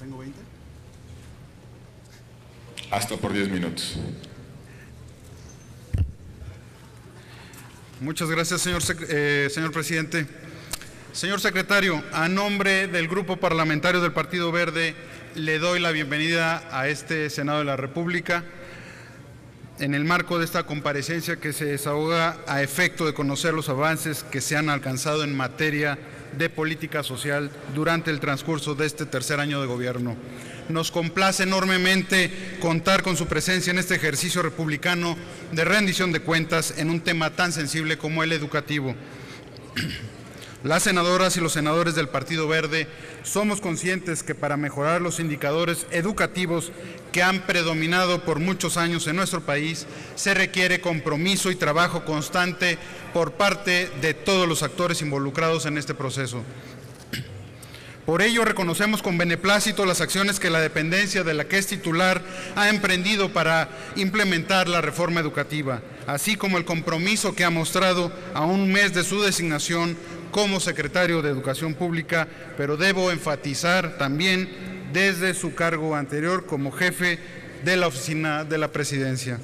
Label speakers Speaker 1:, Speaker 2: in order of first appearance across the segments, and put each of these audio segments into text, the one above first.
Speaker 1: ¿Tengo 20?
Speaker 2: Hasta por 10 minutos.
Speaker 1: Muchas gracias, señor presidente. Señor secretario, a nombre del Grupo Parlamentario del Partido Verde, le doy la bienvenida a este Senado de la República en el marco de esta comparecencia que se desahoga a efecto de conocer los avances que se han alcanzado en materia de política social durante el transcurso de este tercer año de gobierno. Nos complace enormemente contar con su presencia en este ejercicio republicano de rendición de cuentas en un tema tan sensible como el educativo. Las senadoras y los senadores del Partido Verde somos conscientes que para mejorar los indicadores educativos que han predominado por muchos años en nuestro país, se requiere compromiso y trabajo constante por parte de todos los actores involucrados en este proceso. Por ello, reconocemos con beneplácito las acciones que la dependencia de la que es titular ha emprendido para implementar la reforma educativa, así como el compromiso que ha mostrado a un mes de su designación como secretario de Educación Pública, pero debo enfatizar también desde su cargo anterior como jefe de la oficina de la Presidencia.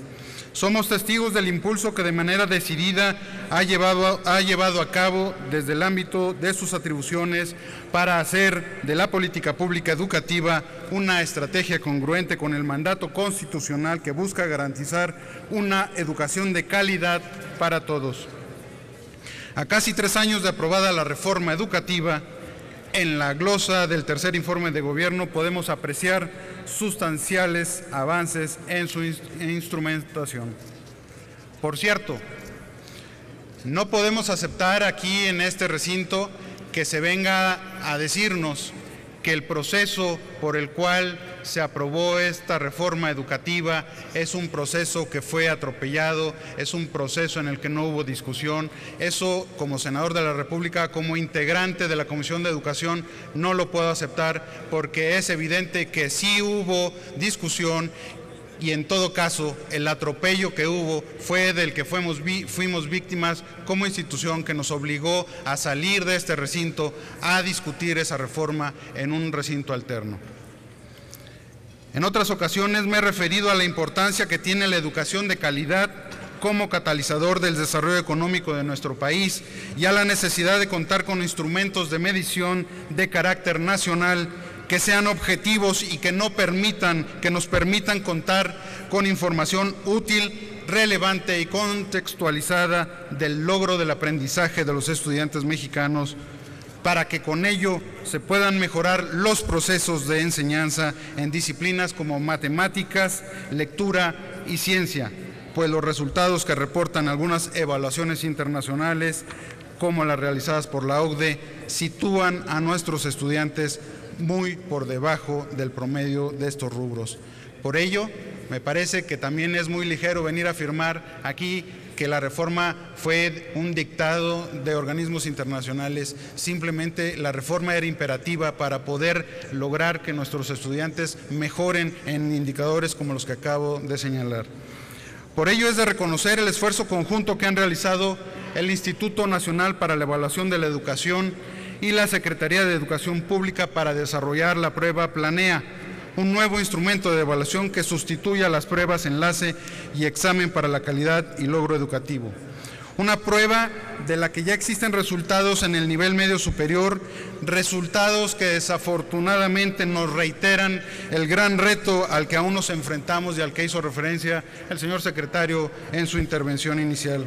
Speaker 1: Somos testigos del impulso que de manera decidida ha llevado a cabo desde el ámbito de sus atribuciones para hacer de la política pública educativa una estrategia congruente con el mandato constitucional que busca garantizar una educación de calidad para todos. A casi 3 años de aprobada la reforma educativa, en la glosa del tercer informe de gobierno podemos apreciar sustanciales avances en su instrumentación. Por cierto, no podemos aceptar aquí en este recinto que se venga a decirnos que el proceso por el cual se aprobó esta reforma educativa es un proceso que fue atropellado, es un proceso en el que no hubo discusión. Eso, como senador de la República, como integrante de la Comisión de Educación, no lo puedo aceptar porque es evidente que sí hubo discusión y en todo caso el atropello que hubo fue del que fuimos víctimas como institución, que nos obligó a salir de este recinto a discutir esa reforma en un recinto alterno. En otras ocasiones me he referido a la importancia que tiene la educación de calidad como catalizador del desarrollo económico de nuestro país y a la necesidad de contar con instrumentos de medición de carácter nacional que sean objetivos y que nos permitan contar con información útil, relevante y contextualizada del logro del aprendizaje de los estudiantes mexicanos, para que con ello se puedan mejorar los procesos de enseñanza en disciplinas como matemáticas, lectura y ciencia, pues los resultados que reportan algunas evaluaciones internacionales, como las realizadas por la OCDE, sitúan a nuestros estudiantes muy por debajo del promedio de estos rubros. Por ello, me parece que también es muy ligero venir a afirmar aquí que la reforma fue un dictado de organismos internacionales. Simplemente la reforma era imperativa para poder lograr que nuestros estudiantes mejoren en indicadores como los que acabo de señalar. Por ello es de reconocer el esfuerzo conjunto que han realizado el Instituto Nacional para la Evaluación de la Educación y la Secretaría de Educación Pública para desarrollar la prueba Planea, un nuevo instrumento de evaluación que sustituye a las pruebas enlace y examen para la calidad y logro educativo. Una prueba de la que ya existen resultados en el nivel medio superior, resultados que desafortunadamente nos reiteran el gran reto al que aún nos enfrentamos y al que hizo referencia el señor secretario en su intervención inicial.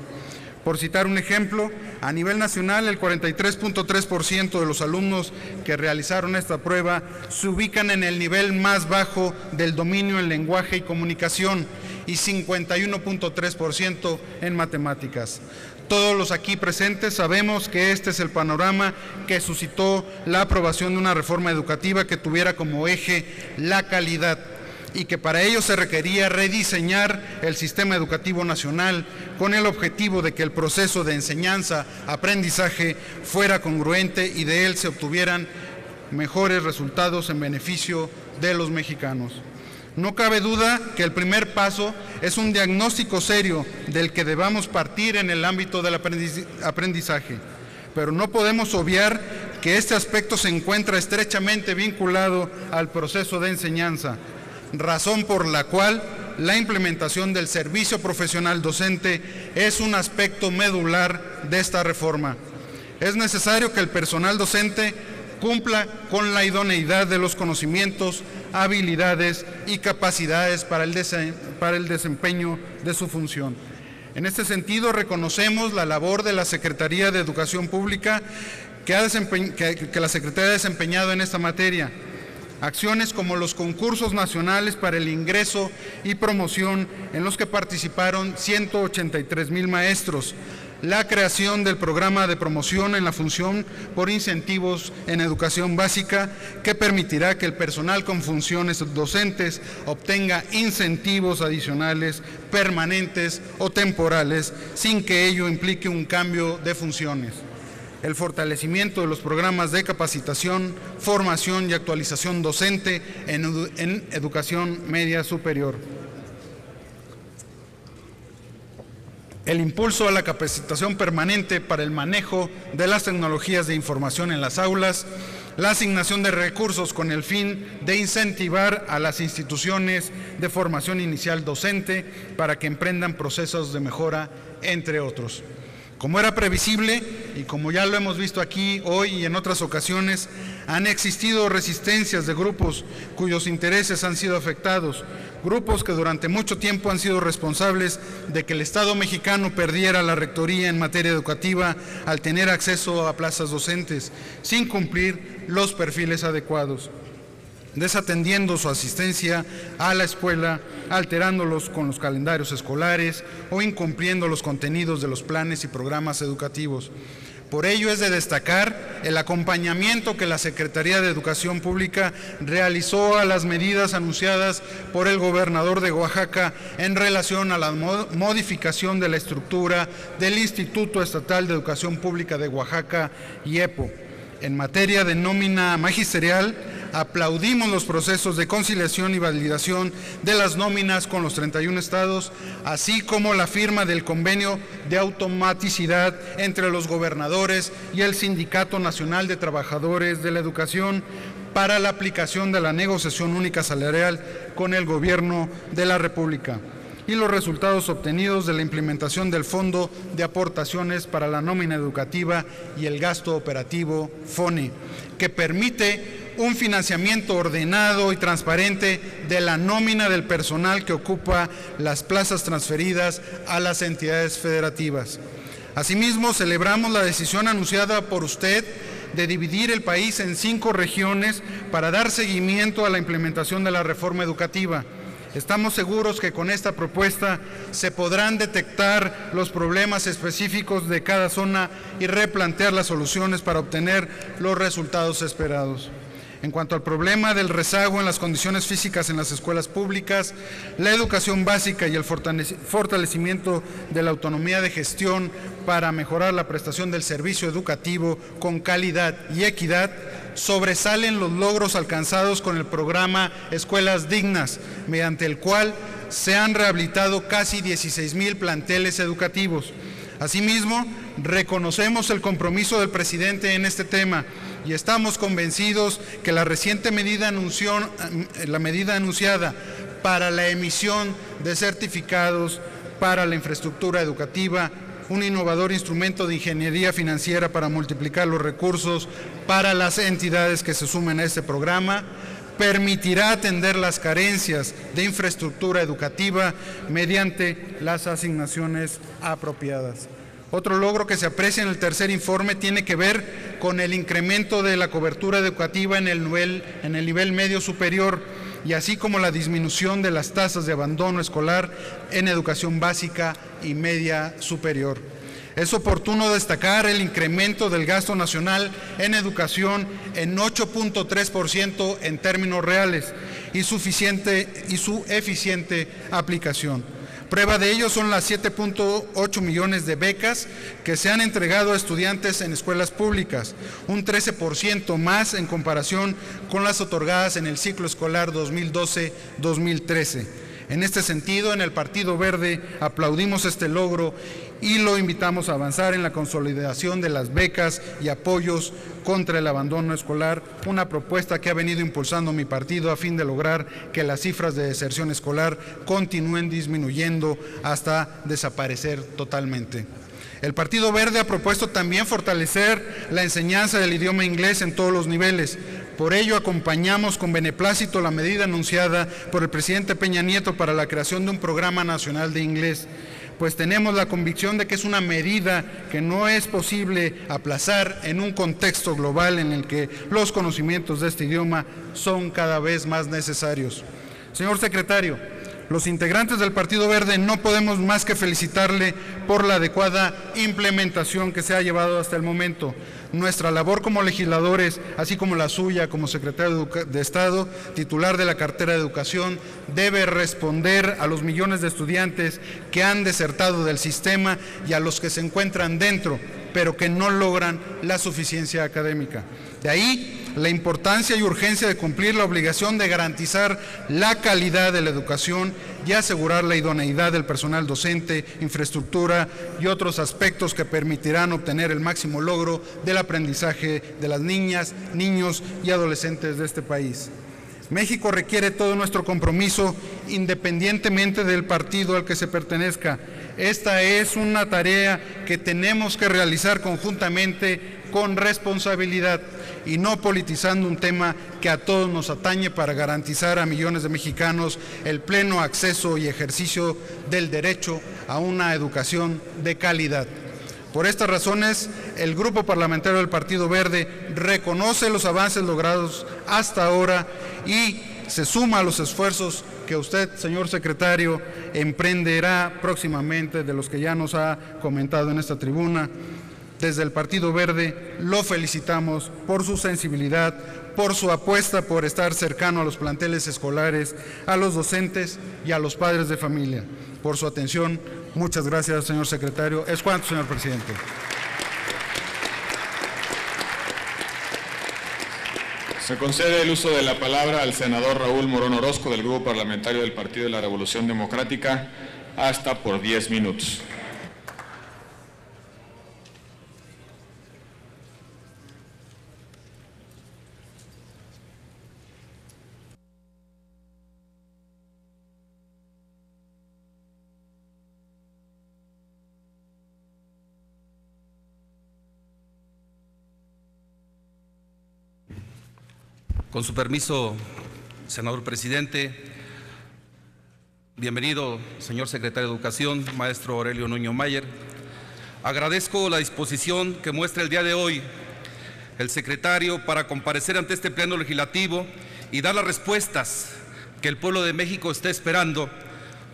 Speaker 1: Por citar un ejemplo, a nivel nacional el 43.3% de los alumnos que realizaron esta prueba se ubican en el nivel más bajo del dominio en lenguaje y comunicación y 51.3% en matemáticas. Todos los aquí presentes sabemos que este es el panorama que suscitó la aprobación de una reforma educativa que tuviera como eje la calidad, y que para ello se requería rediseñar el sistema educativo nacional con el objetivo de que el proceso de enseñanza-aprendizaje fuera congruente y de él se obtuvieran mejores resultados en beneficio de los mexicanos. No cabe duda que el primer paso es un diagnóstico serio del que debamos partir en el ámbito del aprendizaje, pero no podemos obviar que este aspecto se encuentra estrechamente vinculado al proceso de enseñanza, razón por la cual la implementación del servicio profesional docente es un aspecto medular de esta reforma. Es necesario que el personal docente cumpla con la idoneidad de los conocimientos, habilidades y capacidades para el desempeño de su función. En este sentido, reconocemos la labor de la Secretaría de Educación Pública que la Secretaría ha desempeñado en esta materia. Acciones como los concursos nacionales para el ingreso y promoción en los que participaron 183,000 maestros, la creación del programa de promoción en la función por incentivos en educación básica que permitirá que el personal con funciones docentes obtenga incentivos adicionales, permanentes o temporales, sin que ello implique un cambio de funciones. El fortalecimiento de los programas de capacitación, formación y actualización docente en educación media superior. El impulso a la capacitación permanente para el manejo de las tecnologías de información en las aulas, la asignación de recursos con el fin de incentivar a las instituciones de formación inicial docente para que emprendan procesos de mejora, entre otros. Como era previsible y como ya lo hemos visto aquí hoy y en otras ocasiones, han existido resistencias de grupos cuyos intereses han sido afectados, grupos que durante mucho tiempo han sido responsables de que el Estado mexicano perdiera la rectoría en materia educativa al tener acceso a plazas docentes, sin cumplir los perfiles adecuados, desatendiendo su asistencia a la escuela, alterándolos con los calendarios escolares o incumpliendo los contenidos de los planes y programas educativos. Por ello es de destacar el acompañamiento que la Secretaría de Educación Pública realizó a las medidas anunciadas por el gobernador de Oaxaca en relación a la modificación de la estructura del Instituto Estatal de Educación Pública de Oaxaca, IEPO. En materia de nómina magisterial, aplaudimos los procesos de conciliación y validación de las nóminas con los 31 estados, así como la firma del convenio de automaticidad entre los gobernadores y el Sindicato Nacional de Trabajadores de la Educación para la aplicación de la negociación única salarial con el Gobierno de la República, y los resultados obtenidos de la implementación del Fondo de Aportaciones para la Nómina Educativa y el Gasto Operativo, FONE, que permite un financiamiento ordenado y transparente de la nómina del personal que ocupa las plazas transferidas a las entidades federativas. Asimismo, celebramos la decisión anunciada por usted de dividir el país en 5 regiones para dar seguimiento a la implementación de la reforma educativa. Estamos seguros que con esta propuesta se podrán detectar los problemas específicos de cada zona y replantear las soluciones para obtener los resultados esperados. En cuanto al problema del rezago en las condiciones físicas en las escuelas públicas, la educación básica y el fortalecimiento de la autonomía de gestión para mejorar la prestación del servicio educativo con calidad y equidad, sobresalen los logros alcanzados con el programa Escuelas Dignas, mediante el cual se han rehabilitado casi 16,000 planteles educativos. Asimismo, reconocemos el compromiso del presidente en este tema y estamos convencidos que la reciente medida anunciada para la emisión de certificados para la infraestructura educativa, un innovador instrumento de ingeniería financiera para multiplicar los recursos para las entidades que se sumen a este programa, permitirá atender las carencias de infraestructura educativa mediante las asignaciones apropiadas. Otro logro que se aprecia en el tercer informe tiene que ver con el incremento de la cobertura educativa en el nivel medio superior y así como la disminución de las tasas de abandono escolar en educación básica y media superior. Es oportuno destacar el incremento del gasto nacional en educación en 8.3% en términos reales y su eficiente aplicación. Prueba de ello son las 7.8 millones de becas que se han entregado a estudiantes en escuelas públicas, un 13% más en comparación con las otorgadas en el ciclo escolar 2012-2013. En este sentido, en el Partido Verde aplaudimos este logro y lo invitamos a avanzar en la consolidación de las becas y apoyos contra el abandono escolar, una propuesta que ha venido impulsando mi partido a fin de lograr que las cifras de deserción escolar continúen disminuyendo hasta desaparecer totalmente. El Partido Verde ha propuesto también fortalecer la enseñanza del idioma inglés en todos los niveles. Por ello, acompañamos con beneplácito la medida anunciada por el presidente Peña Nieto para la creación de un programa nacional de inglés, pues tenemos la convicción de que es una medida que no es posible aplazar en un contexto global en el que los conocimientos de este idioma son cada vez más necesarios. Señor secretario, los integrantes del Partido Verde no podemos más que felicitarle por la adecuada implementación que se ha llevado hasta el momento. Nuestra labor como legisladores, así como la suya como secretario de Estado, titular de la cartera de Educación, debe responder a los millones de estudiantes que han desertado del sistema y a los que se encuentran dentro, pero que no logran la suficiencia académica. De ahí la importancia y urgencia de cumplir la obligación de garantizar la calidad de la educación y asegurar la idoneidad del personal docente, infraestructura y otros aspectos que permitirán obtener el máximo logro del aprendizaje de las niñas, niños y adolescentes de este país. México requiere todo nuestro compromiso, independientemente del partido al que se pertenezca. Esta es una tarea que tenemos que realizar conjuntamente con responsabilidad y no politizando un tema que a todos nos atañe para garantizar a millones de mexicanos el pleno acceso y ejercicio del derecho a una educación de calidad. Por estas razones, el Grupo Parlamentario del Partido Verde reconoce los avances logrados hasta ahora y se suma a los esfuerzos que usted, señor secretario, emprenderá próximamente, de los que ya nos ha comentado en esta tribuna. Desde el Partido Verde lo felicitamos por su sensibilidad, por su apuesta por estar cercano a los planteles escolares, a los docentes y a los padres de familia. Por su atención, muchas gracias, señor secretario. Es cuanto, señor presidente.
Speaker 2: Se concede el uso de la palabra al senador Raúl Morón Orozco, del Grupo Parlamentario del Partido de la Revolución Democrática, hasta por 10 minutos.
Speaker 3: Con su permiso, senador presidente, bienvenido, señor secretario de Educación, maestro Aurelio Nuño Mayer. Agradezco la disposición que muestra el día de hoy el secretario para comparecer ante este pleno legislativo y dar las respuestas que el pueblo de México está esperando,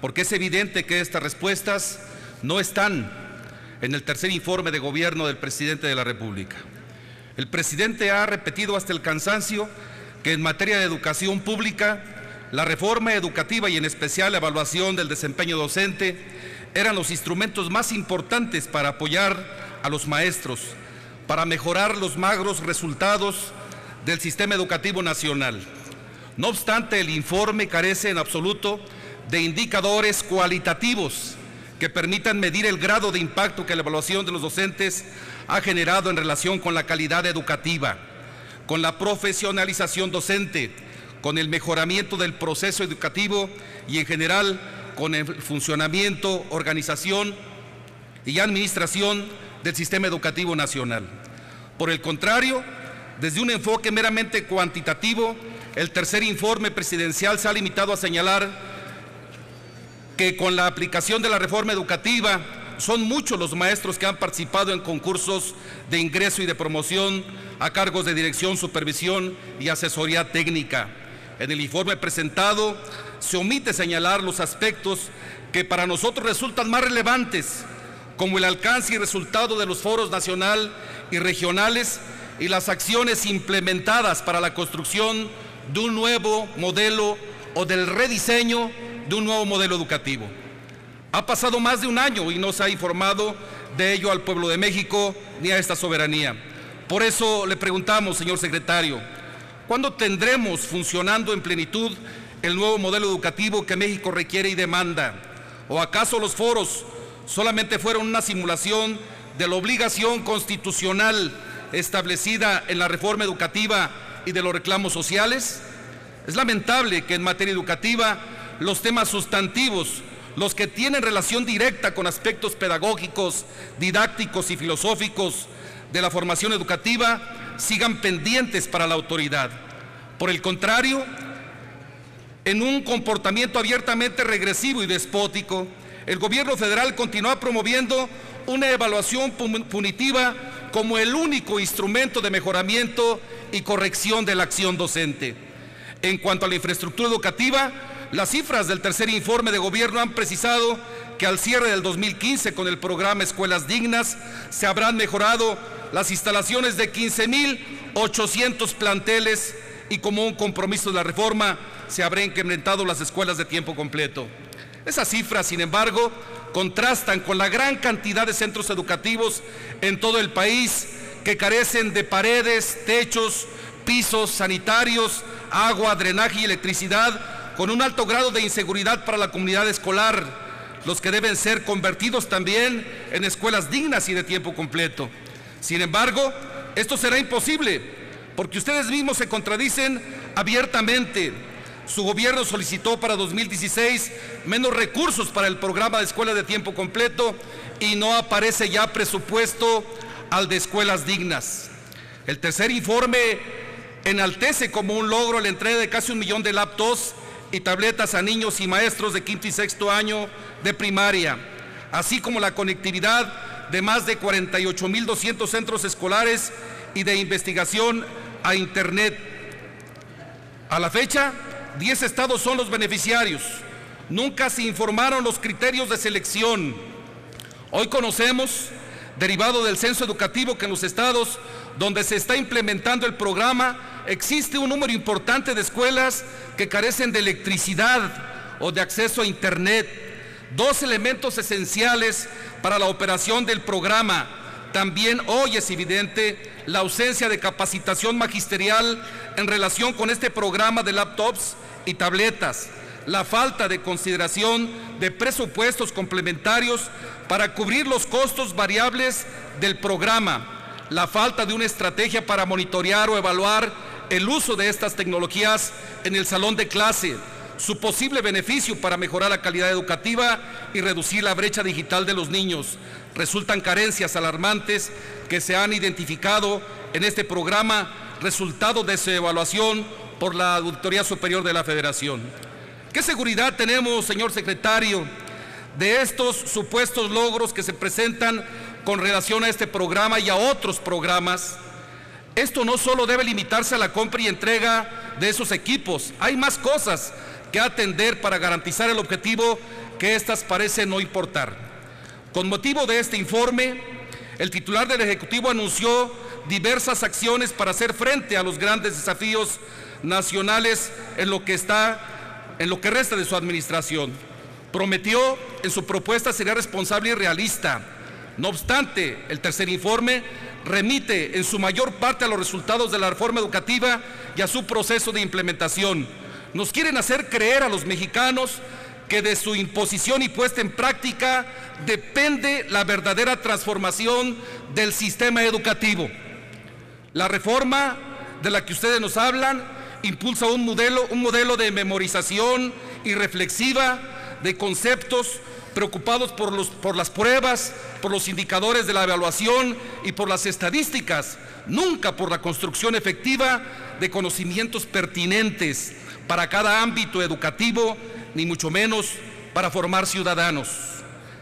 Speaker 3: porque es evidente que estas respuestas no están en el tercer informe de gobierno del presidente de la República. El presidente ha repetido hasta el cansancio que en materia de educación pública, la reforma educativa y en especial la evaluación del desempeño docente eran los instrumentos más importantes para apoyar a los maestros, para mejorar los magros resultados del sistema educativo nacional. No obstante, el informe carece en absoluto de indicadores cualitativos que permitan medir el grado de impacto que la evaluación de los docentes ha generado en relación con la calidad educativa, con la profesionalización docente, con el mejoramiento del proceso educativo y en general con el funcionamiento, organización y administración del sistema educativo nacional. Por el contrario, desde un enfoque meramente cuantitativo, el tercer informe presidencial se ha limitado a señalar que con la aplicación de la reforma educativa son muchos los maestros que han participado en concursos de ingreso y de promoción a cargos de dirección, supervisión y asesoría técnica. En el informe presentado se omite señalar los aspectos que para nosotros resultan más relevantes, como el alcance y resultado de los foros nacional y regionales y las acciones implementadas para la construcción de un nuevo modelo o del rediseño de un nuevo modelo educativo. Ha pasado más de un año y no se ha informado de ello al pueblo de México ni a esta soberanía. Por eso le preguntamos, señor secretario, ¿cuándo tendremos funcionando en plenitud el nuevo modelo educativo que México requiere y demanda? ¿O acaso los foros solamente fueron una simulación de la obligación constitucional establecida en la reforma educativa y de los reclamos sociales? Es lamentable que en materia educativa los temas sustantivos, los que tienen relación directa con aspectos pedagógicos, didácticos y filosóficos de la formación educativa, sigan pendientes para la autoridad. Por el contrario, en un comportamiento abiertamente regresivo y despótico, el gobierno federal continúa promoviendo una evaluación punitiva como el único instrumento de mejoramiento y corrección de la acción docente. En cuanto a la infraestructura educativa, las cifras del tercer informe de gobierno han precisado que al cierre del 2015 con el programa Escuelas Dignas se habrán mejorado las instalaciones de 15.800 planteles y como un compromiso de la reforma se habrán incrementado las escuelas de tiempo completo. Esas cifras, sin embargo, contrastan con la gran cantidad de centros educativos en todo el país que carecen de paredes, techos, pisos sanitarios, agua, drenaje y electricidad, con un alto grado de inseguridad para la comunidad escolar, los que deben ser convertidos también en escuelas dignas y de tiempo completo. Sin embargo, esto será imposible, porque ustedes mismos se contradicen abiertamente. Su gobierno solicitó para 2016 menos recursos para el programa de escuelas de tiempo completo y no aparece ya presupuesto al de escuelas dignas. El tercer informe enaltece como un logro la entrega de casi 1 millón de laptops y tabletas a niños y maestros de quinto y sexto año de primaria, así como la conectividad de más de 48.200 centros escolares y de investigación a Internet. A la fecha, 10 estados son los beneficiarios. Nunca se informaron los criterios de selección. Hoy conocemos, derivado del censo educativo, que en los estados donde se está implementando el programa existe un número importante de escuelas que carecen de electricidad o de acceso a Internet, dos elementos esenciales para la operación del programa. También hoy es evidente la ausencia de capacitación magisterial en relación con este programa de laptops y tabletas, la falta de consideración de presupuestos complementarios para cubrir los costos variables del programa, la falta de una estrategia para monitorear o evaluar el uso de estas tecnologías en el salón de clase, su posible beneficio para mejorar la calidad educativa y reducir la brecha digital de los niños. Resultan carencias alarmantes que se han identificado en este programa, resultado de su evaluación por la Auditoría Superior de la Federación. ¿Qué seguridad tenemos, señor secretario, de estos supuestos logros que se presentan con relación a este programa y a otros programas? Esto no solo debe limitarse a la compra y entrega de esos equipos, hay más cosas que atender para garantizar el objetivo que estas parecen no importar. Con motivo de este informe, el titular del Ejecutivo anunció diversas acciones para hacer frente a los grandes desafíos nacionales en lo que resta de su administración. Prometió en su propuesta ser responsable y realista. No obstante, el tercer informe remite en su mayor parte a los resultados de la reforma educativa y a su proceso de implementación. Nos quieren hacer creer a los mexicanos que de su imposición y puesta en práctica depende la verdadera transformación del sistema educativo. La reforma de la que ustedes nos hablan impulsa un modelo de memorización irreflexiva de conceptos, preocupados por las pruebas, por los indicadores de la evaluación y por las estadísticas, nunca por la construcción efectiva de conocimientos pertinentes para cada ámbito educativo, ni mucho menos para formar ciudadanos.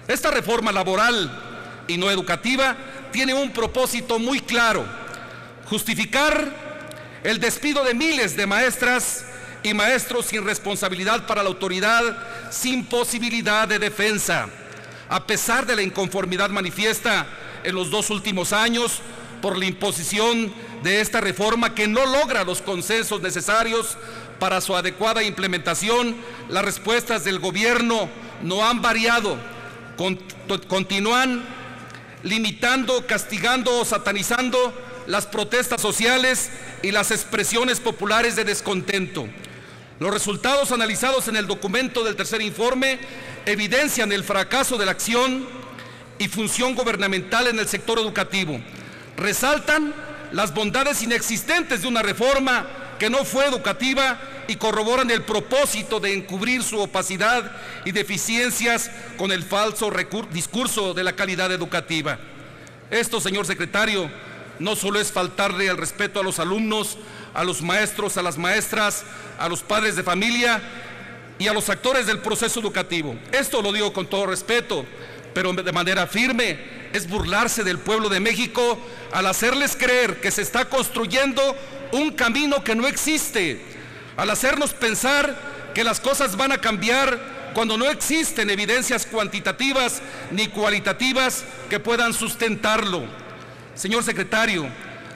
Speaker 3: Esta reforma laboral y no educativa tiene un propósito muy claro: justificar el despido de miles de maestras y maestros sin responsabilidad para la autoridad, sin posibilidad de defensa, a pesar de la inconformidad manifiesta en los 2 últimos años por la imposición de esta reforma que no logra los consensos necesarios para su adecuada implementación. Las respuestas del gobierno no han variado, continúan limitando, castigando o satanizando las protestas sociales y las expresiones populares de descontento. Los resultados analizados en el documento del tercer informe evidencian el fracaso de la acción y función gubernamental en el sector educativo. Resaltan las bondades inexistentes de una reforma que no fue educativa y corroboran el propósito de encubrir su opacidad y deficiencias con el falso discurso de la calidad educativa. Esto, señor secretario, no solo es faltarle el respeto a los alumnos, a los maestros, a las maestras, a los padres de familia y a los actores del proceso educativo. Esto lo digo con todo respeto, pero de manera firme es burlarse del pueblo de México al hacerles creer que se está construyendo un camino que no existe, al hacernos pensar que las cosas van a cambiar cuando no existen evidencias cuantitativas ni cualitativas que puedan sustentarlo. Señor secretario,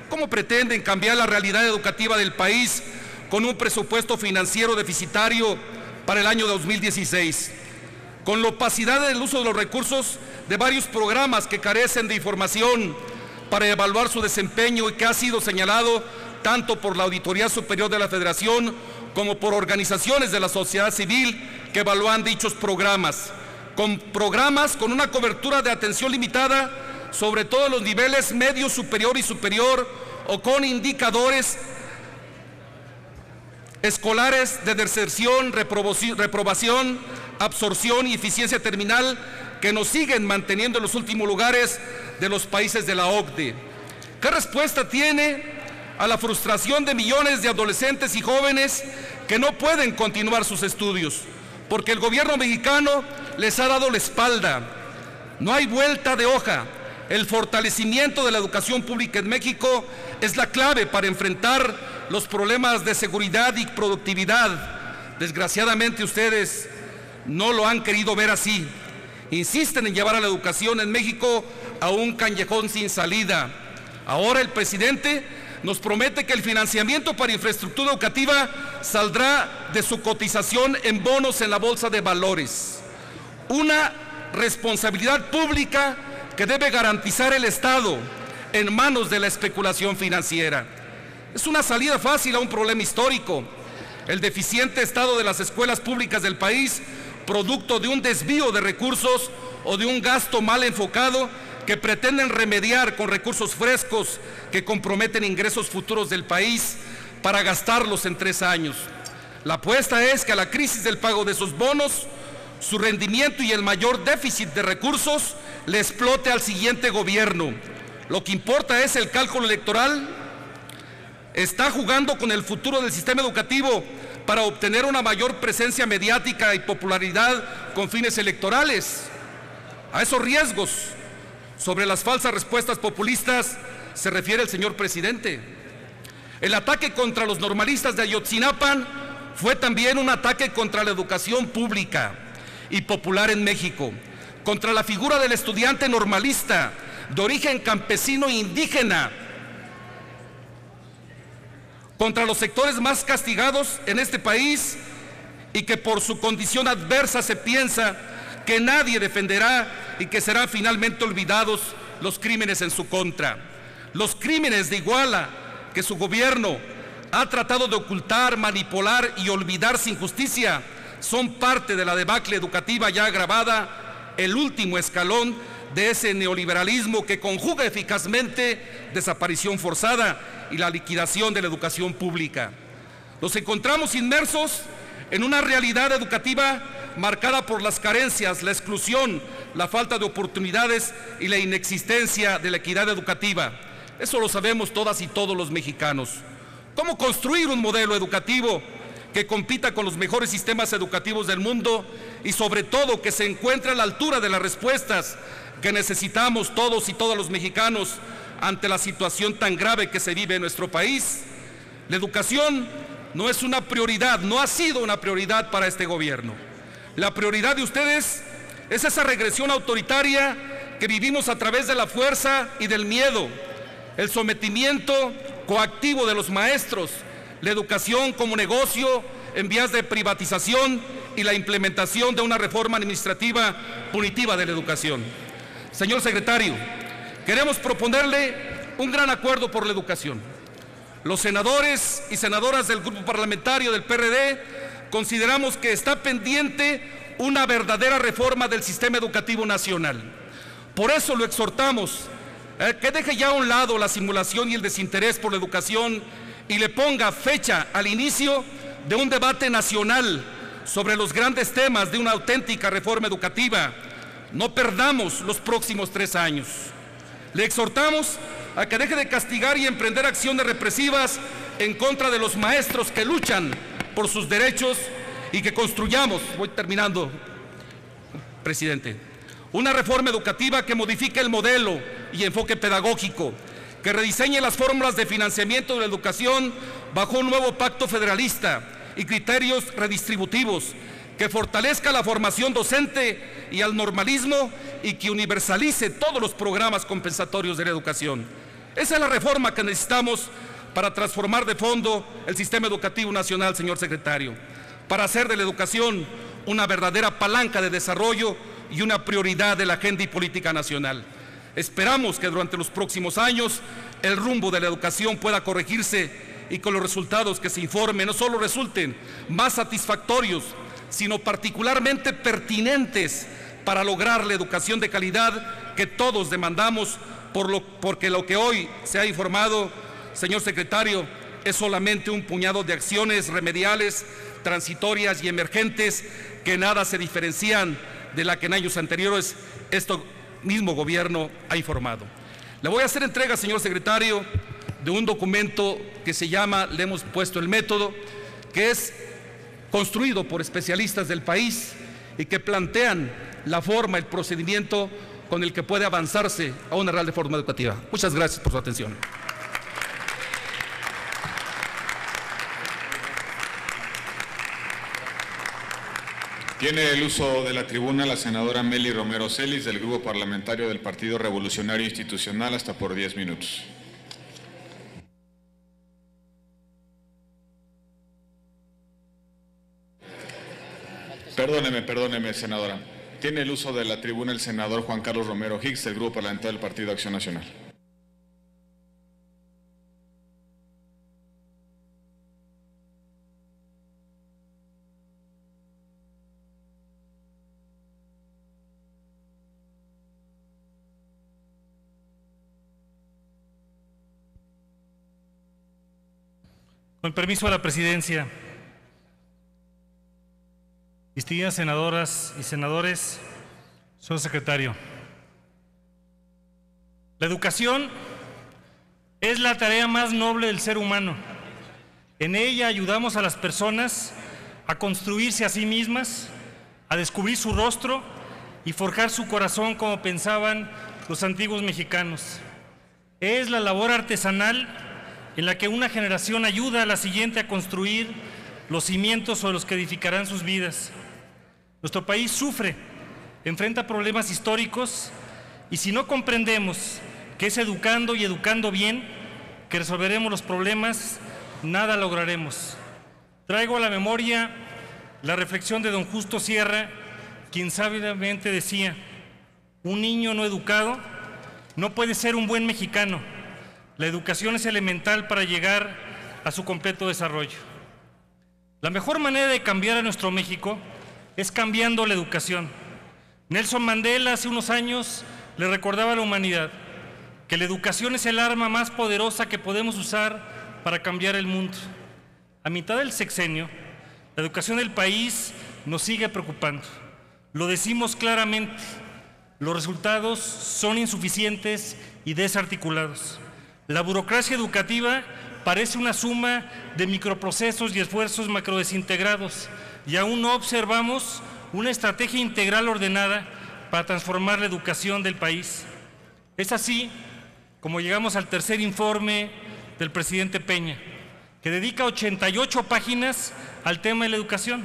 Speaker 3: ¿cómo pretenden cambiar la realidad educativa del país con un presupuesto financiero deficitario para el año 2016? Con la opacidad del uso de los recursos de varios programas que carecen de información para evaluar su desempeño y que ha sido señalado tanto por la Auditoría Superior de la Federación como por organizaciones de la sociedad civil que evalúan dichos programas, con programas con una cobertura de atención limitada, sobre todo en los niveles medio, superior y superior, o con indicadores escolares de deserción, reprobación, absorción y eficiencia terminal que nos siguen manteniendo en los últimos lugares de los países de la OCDE. ¿Qué respuesta tiene a la frustración de millones de adolescentes y jóvenes que no pueden continuar sus estudios porque el gobierno mexicano les ha dado la espalda? No hay vuelta de hoja. El fortalecimiento de la educación pública en México es la clave para enfrentar los problemas de seguridad y productividad. Desgraciadamente ustedes no lo han querido ver así. Insisten en llevar a la educación en México a un callejón sin salida. Ahora el presidente nos promete que el financiamiento para infraestructura educativa saldrá de su cotización en bonos en la bolsa de valores. Una responsabilidad pública que debe garantizar el Estado en manos de la especulación financiera. Es una salida fácil a un problema histórico. El deficiente estado de las escuelas públicas del país, producto de un desvío de recursos o de un gasto mal enfocado que pretenden remediar con recursos frescos que comprometen ingresos futuros del país para gastarlos en 3 años. La apuesta es que a la crisis del pago de esos bonos, su rendimiento y el mayor déficit de recursos le explote al siguiente gobierno. Lo que importa es el cálculo electoral. Está jugando con el futuro del sistema educativo para obtener una mayor presencia mediática y popularidad con fines electorales. A esos riesgos sobre las falsas respuestas populistas se refiere el señor presidente. El ataque contra los normalistas de Ayotzinapa fue también un ataque contra la educación pública y popular en México, contra la figura del estudiante normalista de origen campesino e indígena, contra los sectores más castigados en este país y que por su condición adversa se piensa que nadie defenderá y que serán finalmente olvidados los crímenes en su contra. Los crímenes de Iguala que su gobierno ha tratado de ocultar, manipular y olvidar sin justicia son parte de la debacle educativa ya agravada, el último escalón de ese neoliberalismo que conjuga eficazmente desaparición forzada y la liquidación de la educación pública. Nos encontramos inmersos en una realidad educativa marcada por las carencias, la exclusión, la falta de oportunidades y la inexistencia de la equidad educativa. Eso lo sabemos todas y todos los mexicanos. ¿Cómo construir un modelo educativo que compita con los mejores sistemas educativos del mundo y sobre todo que se encuentre a la altura de las respuestas que necesitamos todos y todas los mexicanos ante la situación tan grave que se vive en nuestro país? La educación no es una prioridad, no ha sido una prioridad para este gobierno. La prioridad de ustedes es esa regresión autoritaria que vivimos a través de la fuerza y del miedo, el sometimiento coactivo de los maestros, la educación como negocio en vías de privatización y la implementación de una reforma administrativa punitiva de la educación. Señor secretario, queremos proponerle un gran acuerdo por la educación. Los senadores y senadoras del grupo parlamentario del PRD consideramos que está pendiente una verdadera reforma del sistema educativo nacional. Por eso lo exhortamos, que deje ya a un lado la simulación y el desinterés por la educación y le ponga fecha al inicio de un debate nacional sobre los grandes temas de una auténtica reforma educativa. No perdamos los próximos 3 años. Le exhortamos a que deje de castigar y emprender acciones represivas en contra de los maestros que luchan por sus derechos y que construyamos, voy terminando, presidente, una reforma educativa que modifique el modelo y enfoque pedagógico, que rediseñe las fórmulas de financiamiento de la educación bajo un nuevo pacto federalista y criterios redistributivos, que fortalezca la formación docente y al normalismo y que universalice todos los programas compensatorios de la educación. Esa es la reforma que necesitamos para transformar de fondo el sistema educativo nacional, señor secretario, para hacer de la educación una verdadera palanca de desarrollo y una prioridad de la agenda y política nacional. Esperamos que durante los próximos años el rumbo de la educación pueda corregirse y con los resultados que se informen no solo resulten más satisfactorios, sino particularmente pertinentes para lograr la educación de calidad que todos demandamos, porque lo que hoy se ha informado, señor secretario, es solamente un puñado de acciones remediales, transitorias y emergentes que nada se diferencian de la que en años anteriores este mismo gobierno ha informado. Le voy a hacer entrega, señor secretario, de un documento que se llama, le hemos puesto el método, que es construido por especialistas del país y que plantean la forma, el procedimiento con el que puede avanzarse a una real reforma educativa. Muchas gracias por su atención.
Speaker 2: Tiene el uso de la tribuna la senadora Meli Romero Celis, del Grupo Parlamentario del Partido Revolucionario Institucional, hasta por 10 minutos. Perdóneme, senadora. Tiene el uso de la tribuna el senador Juan Carlos Romero Hicks, del Grupo Parlamentario del Partido Acción Nacional.
Speaker 4: Con permiso de la presidencia, distinguidas senadoras y senadores, señor secretario, la educación es la tarea más noble del ser humano. En ella ayudamos a las personas a construirse a sí mismas, a descubrir su rostro y forjar su corazón como pensaban los antiguos mexicanos. Es la labor artesanal en la que una generación ayuda a la siguiente a construir los cimientos sobre los que edificarán sus vidas. Nuestro país sufre, enfrenta problemas históricos y si no comprendemos que es educando y educando bien que resolveremos los problemas, nada lograremos. Traigo a la memoria la reflexión de don Justo Sierra, quien sabiamente decía: un niño no educado no puede ser un buen mexicano. La educación es elemental para llegar a su completo desarrollo. La mejor manera de cambiar a nuestro México es cambiando la educación. Nelson Mandela hace unos años le recordaba a la humanidad que la educación es el arma más poderosa que podemos usar para cambiar el mundo. A mitad del sexenio, la educación del país nos sigue preocupando. Lo decimos claramente, los resultados son insuficientes y desarticulados. La burocracia educativa parece una suma de microprocesos y esfuerzos macrodesintegrados y aún no observamos una estrategia integral ordenada para transformar la educación del país. Es así como llegamos al tercer informe del presidente Peña, que dedica 88 páginas al tema de la educación.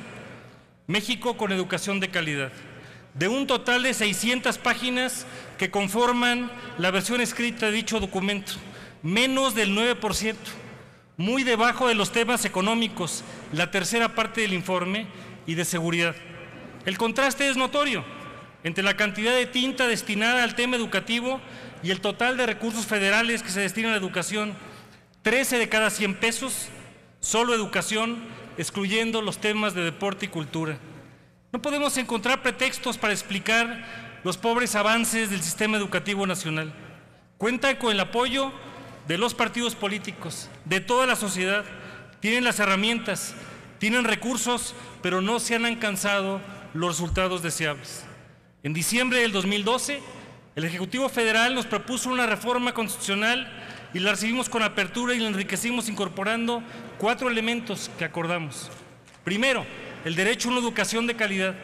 Speaker 4: México con educación de calidad. De un total de 600 páginas que conforman la versión escrita de dicho documento, menos del 9%, muy debajo de los temas económicos, la tercera parte del informe, y de seguridad. El contraste es notorio entre la cantidad de tinta destinada al tema educativo y el total de recursos federales que se destinan a la educación. 13 de cada 100 pesos, solo educación, excluyendo los temas de deporte y cultura. No podemos encontrar pretextos para explicar los pobres avances del sistema educativo nacional. Cuenta con el apoyo de los partidos políticos, de toda la sociedad. Tienen las herramientas, tienen recursos, pero no se han alcanzado los resultados deseables. En diciembre del 2012, el Ejecutivo Federal nos propuso una reforma constitucional y la recibimos con apertura y la enriquecimos incorporando 4 elementos que acordamos. Primero, el derecho a una educación de calidad.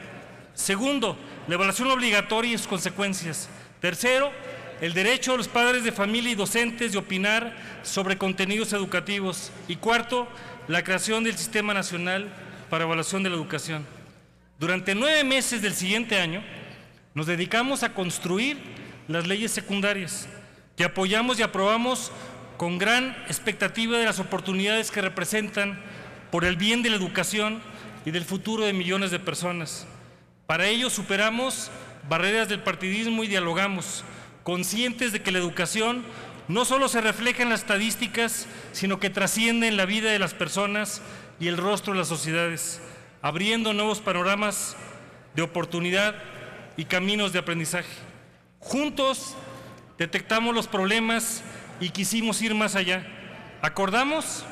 Speaker 4: Segundo, la evaluación obligatoria y sus consecuencias. Tercero, el derecho de los padres de familia y docentes de opinar sobre contenidos educativos. Y cuarto, la creación del Sistema Nacional para Evaluación de la Educación. Durante 9 meses del siguiente año, nos dedicamos a construir las leyes secundarias, que apoyamos y aprobamos con gran expectativa de las oportunidades que representan por el bien de la educación y del futuro de millones de personas. Para ello superamos barreras del partidismo y dialogamos, conscientes de que la educación no solo se refleja en las estadísticas, sino que trasciende en la vida de las personas y el rostro de las sociedades, abriendo nuevos panoramas de oportunidad y caminos de aprendizaje. Juntos detectamos los problemas y quisimos ir más allá. Acordamos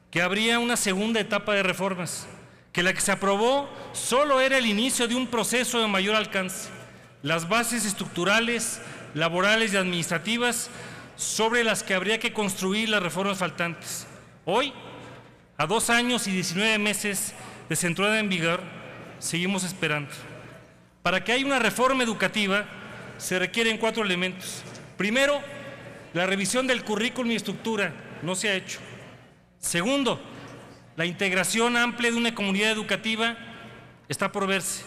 Speaker 4: que habría una segunda etapa de reformas, que la que se aprobó solo era el inicio de un proceso de mayor alcance, las bases estructurales, laborales y administrativas sobre las que habría que construir las reformas faltantes. Hoy, a 2 años y 19 meses de su entrada en vigor, seguimos esperando. Para que haya una reforma educativa se requieren 4 elementos. Primero, la revisión del currículum y estructura, no se ha hecho. Segundo, la integración amplia de una comunidad educativa está por verse.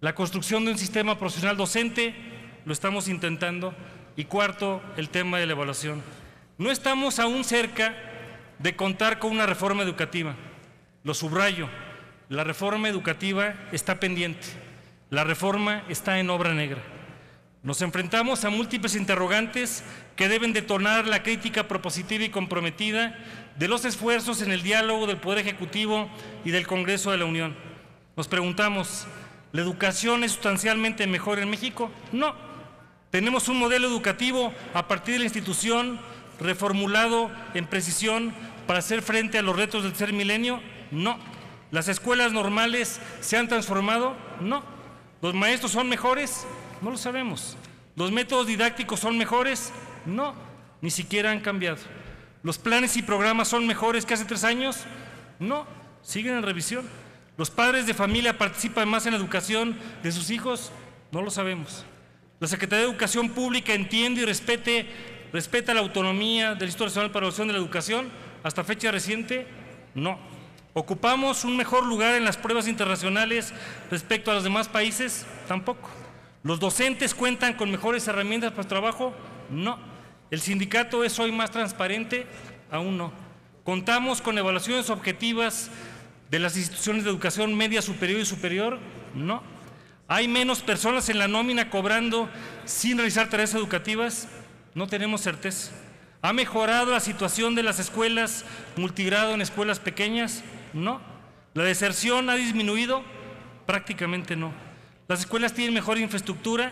Speaker 4: La construcción de un sistema profesional docente, lo estamos intentando. Y cuarto, el tema de la evaluación. No estamos aún cerca de contar con una reforma educativa. Lo subrayo, la reforma educativa está pendiente. La reforma está en obra negra. Nos enfrentamos a múltiples interrogantes que deben detonar la crítica propositiva y comprometida de los esfuerzos en el diálogo del Poder Ejecutivo y del Congreso de la Unión. Nos preguntamos, ¿la educación es sustancialmente mejor en México? No. Tenemos un modelo educativo a partir de la institución reformulado en precisión para hacer frente a los retos del tercer milenio. No. ¿Las escuelas normales se han transformado? No. ¿Los maestros son mejores? No lo sabemos. ¿Los métodos didácticos son mejores? No, ni siquiera han cambiado. ¿Los planes y programas son mejores que hace 3 años? No, siguen en revisión. ¿Los padres de familia participan más en la educación de sus hijos? No lo sabemos. ¿La Secretaría de Educación Pública entiende y respeta la autonomía del Instituto Nacional para la Evaluación de la Educación hasta fecha reciente? No. ¿Ocupamos un mejor lugar en las pruebas internacionales respecto a los demás países? Tampoco. ¿Los docentes cuentan con mejores herramientas para el trabajo? No. ¿El sindicato es hoy más transparente? Aún no. ¿Contamos con evaluaciones objetivas de las instituciones de educación media, superior y superior? No. ¿Hay menos personas en la nómina cobrando sin realizar tareas educativas? No tenemos certeza. ¿Ha mejorado la situación de las escuelas multigrado en escuelas pequeñas? No. ¿La deserción ha disminuido? Prácticamente no. ¿Las escuelas tienen mejor infraestructura?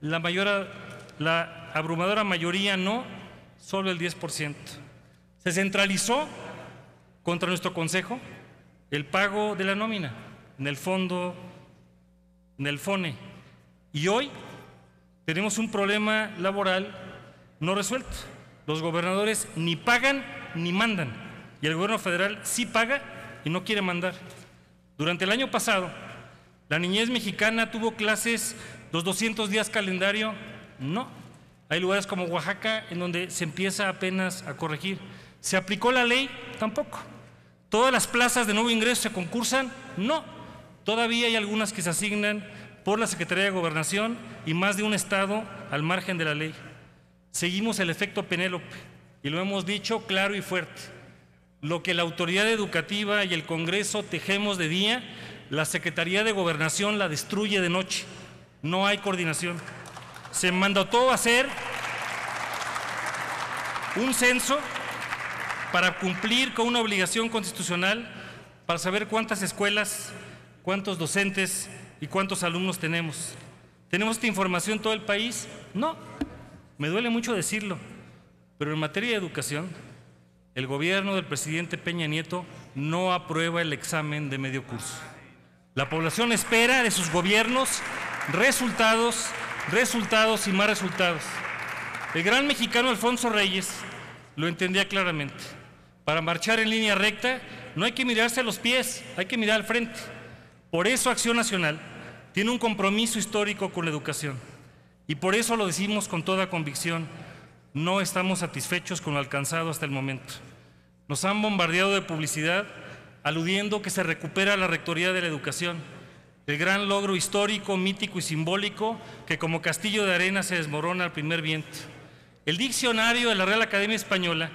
Speaker 4: La abrumadora mayoría no, solo el 10%. Se centralizó contra nuestro consejo el pago de la nómina en el fondo, en el FONE. Y hoy tenemos un problema laboral no resuelto. Los gobernadores ni pagan ni mandan. Y el gobierno federal sí paga y no quiere mandar. Durante el año pasado, ¿la niñez mexicana tuvo clases los 200 días calendario? No. Hay lugares como Oaxaca en donde se empieza apenas a corregir. ¿Se aplicó la ley? Tampoco. ¿Todas las plazas de nuevo ingreso se concursan? No. Todavía hay algunas que se asignan por la Secretaría de Gobernación y más de un estado al margen de la ley. Seguimos el efecto Penélope y lo hemos dicho claro y fuerte. Lo que la autoridad educativa y el Congreso tejemos de día, la Secretaría de Gobernación la destruye de noche. No hay coordinación. Se mandató a hacer un censo para cumplir con una obligación constitucional para saber cuántas escuelas, cuántos docentes y cuántos alumnos tenemos. ¿Tenemos esta información en todo el país? No, me duele mucho decirlo, pero en materia de educación, el gobierno del presidente Peña Nieto no aprueba el examen de medio curso. La población espera de sus gobiernos resultados y más resultados. El gran mexicano Alfonso Reyes lo entendía claramente. Para marchar en línea recta no hay que mirarse a los pies, hay que mirar al frente. Por eso Acción Nacional tiene un compromiso histórico con la educación. Y por eso lo decimos con toda convicción, no estamos satisfechos con lo alcanzado hasta el momento. Nos han bombardeado de publicidad aludiendo que se recupera la Rectoría de la Educación, el gran logro histórico, mítico y simbólico que como castillo de arena se desmorona al primer viento. El diccionario de la Real Academia Española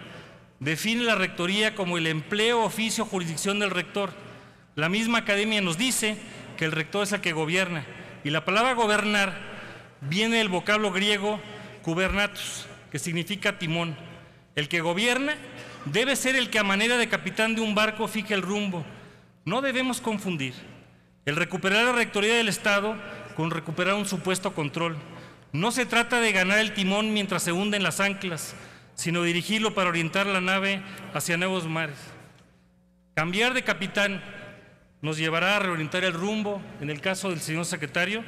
Speaker 4: define la rectoría como el empleo, oficio, jurisdicción del rector. La misma academia nos dice que el rector es el que gobierna, y la palabra gobernar viene del vocablo griego kubernatus, que significa timón. El que gobierna debe ser el que a manera de capitán de un barco fije el rumbo. No debemos confundir el recuperar la rectoría del Estado con recuperar un supuesto control. No se trata de ganar el timón mientras se hunden las anclas, sino dirigirlo para orientar la nave hacia nuevos mares. Cambiar de capitán nos llevará a reorientar el rumbo. En el caso del señor secretario,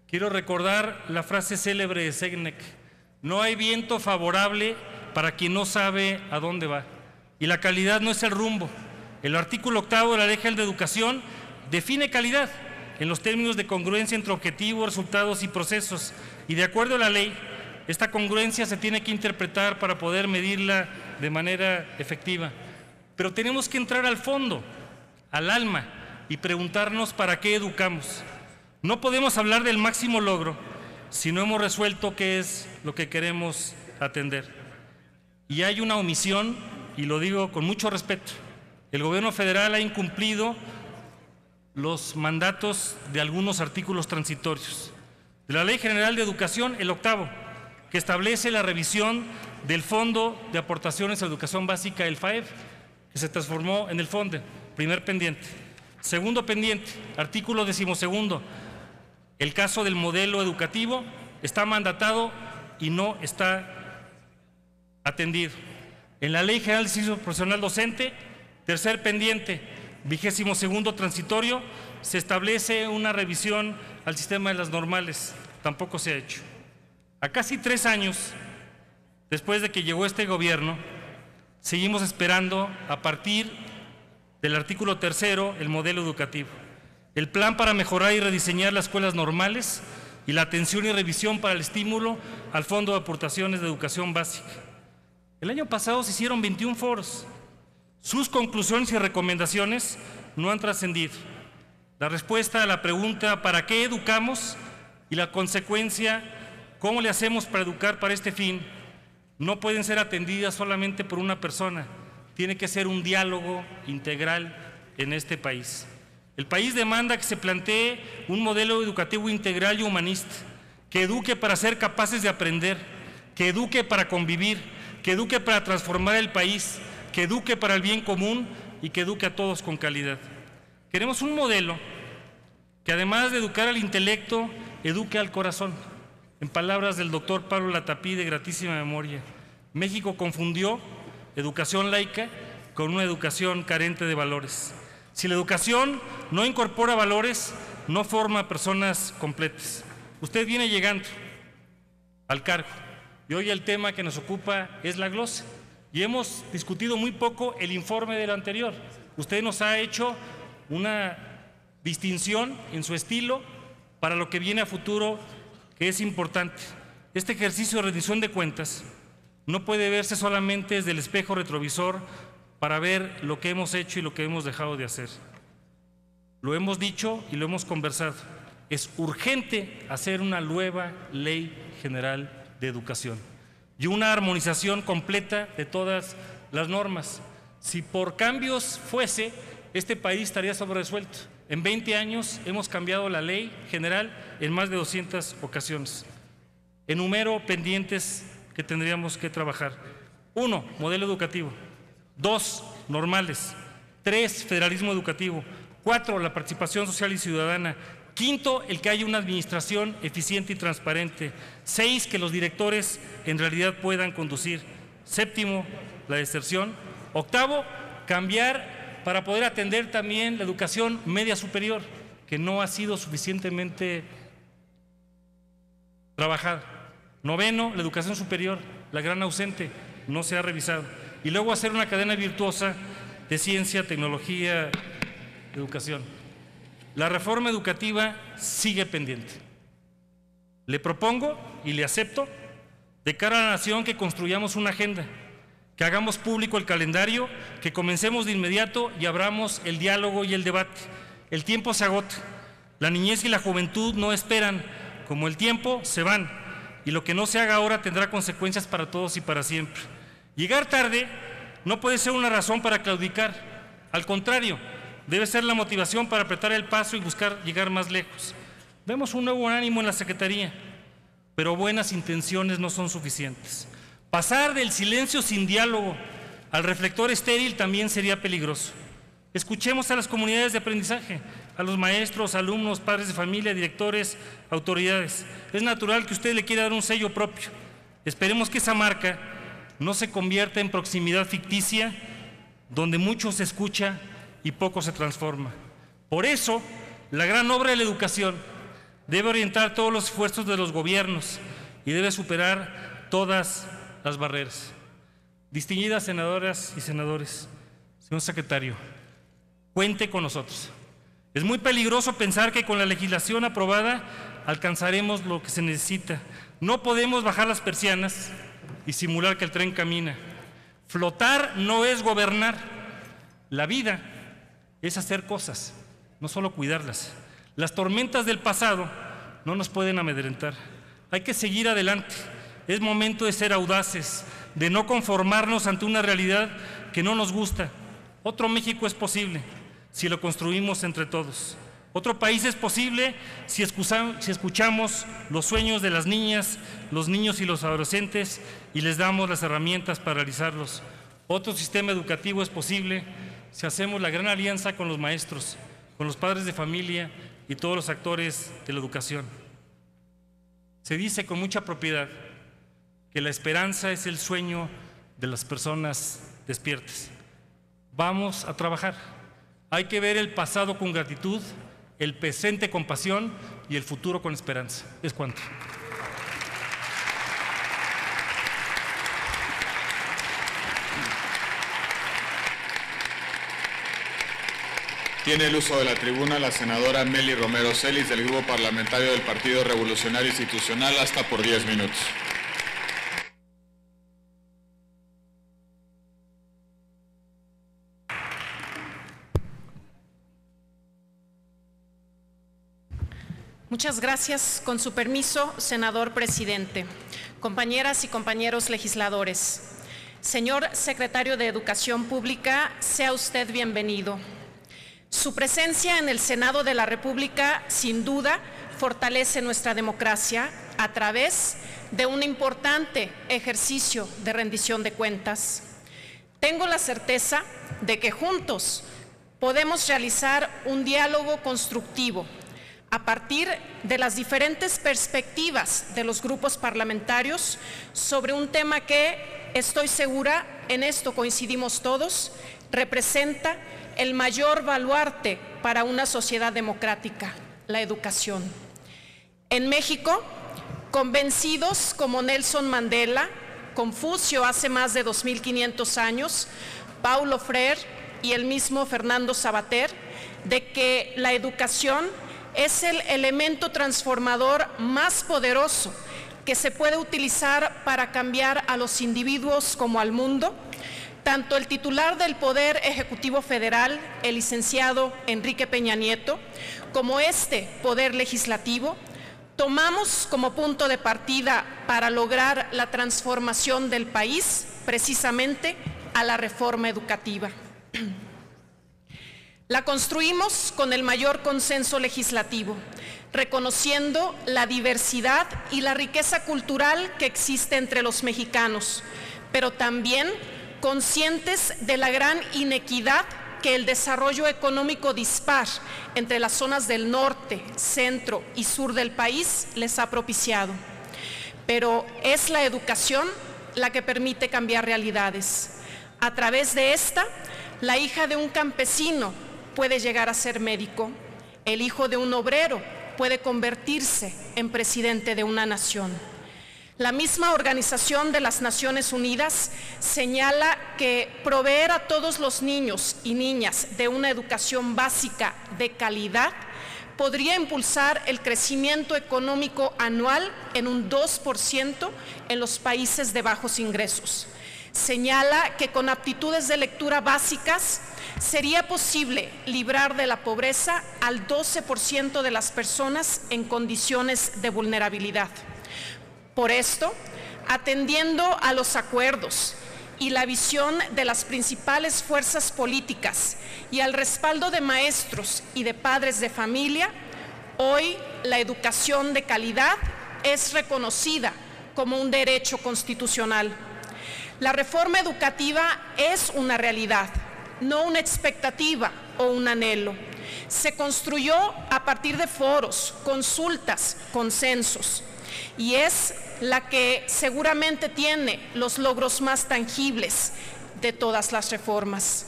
Speaker 4: quiero recordar la frase célebre de Sénec: no hay viento favorable para quien no sabe a dónde va. Y la calidad no es el rumbo. El artículo 8 de la Ley General de Educación define calidad en los términos de congruencia entre objetivos, resultados y procesos. Y de acuerdo a la ley, esta congruencia se tiene que interpretar para poder medirla de manera efectiva. Pero tenemos que entrar al fondo, al alma, y preguntarnos para qué educamos. No podemos hablar del máximo logro si no hemos resuelto qué es lo que queremos atender. Y hay una omisión, y lo digo con mucho respeto. El gobierno federal ha incumplido los mandatos de algunos artículos transitorios. De la Ley General de Educación, el 8º, que establece la revisión del Fondo de Aportaciones a Educación Básica, el FAEB, que se transformó en el FONDE, primer pendiente. Segundo pendiente, artículo 12º, el caso del modelo educativo está mandatado y no está atendido. En la Ley General de Servicio Profesional Docente, tercer pendiente, 22º transitorio, se establece una revisión al sistema de las normales, tampoco se ha hecho. A casi 3 años después de que llegó este gobierno, seguimos esperando a partir del artículo 3º el modelo educativo, el plan para mejorar y rediseñar las escuelas normales y la atención y revisión para el estímulo al Fondo de Aportaciones de Educación Básica. El año pasado se hicieron 21 foros. Sus conclusiones y recomendaciones no han trascendido. La respuesta a la pregunta ¿para qué educamos? Y la consecuencia ¿cómo le hacemos para educar para este fin? No pueden ser atendidas solamente por una persona. Tiene que ser un diálogo integral en este país. El país demanda que se plantee un modelo educativo integral y humanista, que eduque para ser capaces de aprender, que eduque para convivir, que eduque para transformar el país, que eduque para el bien común y que eduque a todos con calidad. Queremos un modelo que además de educar al intelecto, eduque al corazón. En palabras del doctor Pablo Latapí, de gratísima memoria, México confundió educación laica con una educación carente de valores. Si la educación no incorpora valores, no forma personas completas. Usted viene llegando al cargo y hoy el tema que nos ocupa es la glosa. Y hemos discutido muy poco el informe del anterior. Usted nos ha hecho una distinción en su estilo para lo que viene a futuro, que es importante. Este ejercicio de rendición de cuentas no puede verse solamente desde el espejo retrovisor para ver lo que hemos hecho y lo que hemos dejado de hacer. Lo hemos dicho y lo hemos conversado. Es urgente hacer una nueva Ley General de Educación y una armonización completa de todas las normas. Si por cambios fuese, este país estaría sobreresuelto. En 20 años hemos cambiado la ley general en más de 200 ocasiones. Enumero pendientes que tendríamos que trabajar. 1, modelo educativo. 2, normales. 3, federalismo educativo. 4, la participación social y ciudadana. Quinto, el que haya una administración eficiente y transparente. 6, que los directores en realidad puedan conducir. Séptimo, la deserción. Octavo, cambiar para poder atender también la educación media superior, que no ha sido suficientemente trabajada. Noveno, la educación superior, la gran ausente, no se ha revisado. Y luego hacer una cadena virtuosa de ciencia, tecnología, educación. La reforma educativa sigue pendiente. Le propongo y le acepto de cara a la nación que construyamos una agenda, que hagamos público el calendario, que comencemos de inmediato y abramos el diálogo y el debate. El tiempo se agota. La niñez y la juventud no esperan. Como el tiempo, se van. Y lo que no se haga ahora tendrá consecuencias para todos y para siempre. Llegar tarde no puede ser una razón para claudicar. Al contrario, debe ser la motivación para apretar el paso y buscar llegar más lejos. Vemos un nuevo ánimo en la Secretaría, pero buenas intenciones no son suficientes. Pasar del silencio sin diálogo al reflector estéril también sería peligroso. Escuchemos a las comunidades de aprendizaje, a los maestros, alumnos, padres de familia, directores, autoridades. Es natural que usted le quiera dar un sello propio. Esperemos que esa marca no se convierta en proximidad ficticia, donde mucho se escucha y poco se transforma. Por eso, la gran obra de la educación debe orientar todos los esfuerzos de los gobiernos y debe superar todas las barreras. Distinguidas senadoras y senadores, señor secretario, cuente con nosotros. Es muy peligroso pensar que con la legislación aprobada alcanzaremos lo que se necesita. No podemos bajar las persianas y simular que el tren camina. Flotar no es gobernar. La vida es hacer cosas, no solo cuidarlas. Las tormentas del pasado no nos pueden amedrentar. Hay que seguir adelante. Es momento de ser audaces, de no conformarnos ante una realidad que no nos gusta. Otro México es posible si lo construimos entre todos. Otro país es posible si escuchamos los sueños de las niñas, los niños y los adolescentes y les damos las herramientas para realizarlos. Otro sistema educativo es posible si hacemos la gran alianza con los maestros, con los padres de familia y todos los actores de la educación. Se dice con mucha propiedad que la esperanza es el sueño de las personas despiertas. Vamos a trabajar. Hay que ver el pasado con gratitud, el presente con pasión y el futuro con esperanza. Es cuanto.
Speaker 2: Tiene el uso de la tribuna la senadora Meli Romero Celis, del Grupo Parlamentario del Partido Revolucionario Institucional, hasta por 10 minutos.
Speaker 5: Muchas gracias. Con su permiso, senador presidente, compañeras y compañeros legisladores, señor secretario de Educación Pública, sea usted bienvenido. Su presencia en el Senado de la República, sin duda, fortalece nuestra democracia a través de un importante ejercicio de rendición de cuentas. Tengo la certeza de que juntos podemos realizar un diálogo constructivo a partir de las diferentes perspectivas de los grupos parlamentarios sobre un tema que, estoy segura, en esto coincidimos todos, representa el mayor baluarte para una sociedad democrática, la educación. En México, convencidos como Nelson Mandela, Confucio hace más de 2500 años, Paulo Freire y el mismo Fernando Savater, de que la educación es el elemento transformador más poderoso que se puede utilizar para cambiar a los individuos como al mundo. Tanto el titular del Poder Ejecutivo Federal, el licenciado Enrique Peña Nieto, como este Poder Legislativo, tomamos como punto de partida para lograr la transformación del país precisamente a la reforma educativa. La construimos con el mayor consenso legislativo, reconociendo la diversidad y la riqueza cultural que existe entre los mexicanos, pero también conscientes de la gran inequidad que el desarrollo económico dispar entre las zonas del norte, centro y sur del país les ha propiciado. Pero es la educación la que permite cambiar realidades. A través de esta, la hija de un campesino puede llegar a ser médico, el hijo de un obrero puede convertirse en presidente de una nación. La misma Organización de las Naciones Unidas señala que proveer a todos los niños y niñas de una educación básica de calidad podría impulsar el crecimiento económico anual en un 2% en los países de bajos ingresos. Señala que con aptitudes de lectura básicas sería posible librar de la pobreza al 12% de las personas en condiciones de vulnerabilidad. Por esto, atendiendo a los acuerdos y la visión de las principales fuerzas políticas y al respaldo de maestros y de padres de familia, hoy la educación de calidad es reconocida como un derecho constitucional. La reforma educativa es una realidad, no una expectativa o un anhelo. Se construyó a partir de foros, consultas, consensos, y es la que seguramente tiene los logros más tangibles de todas las reformas.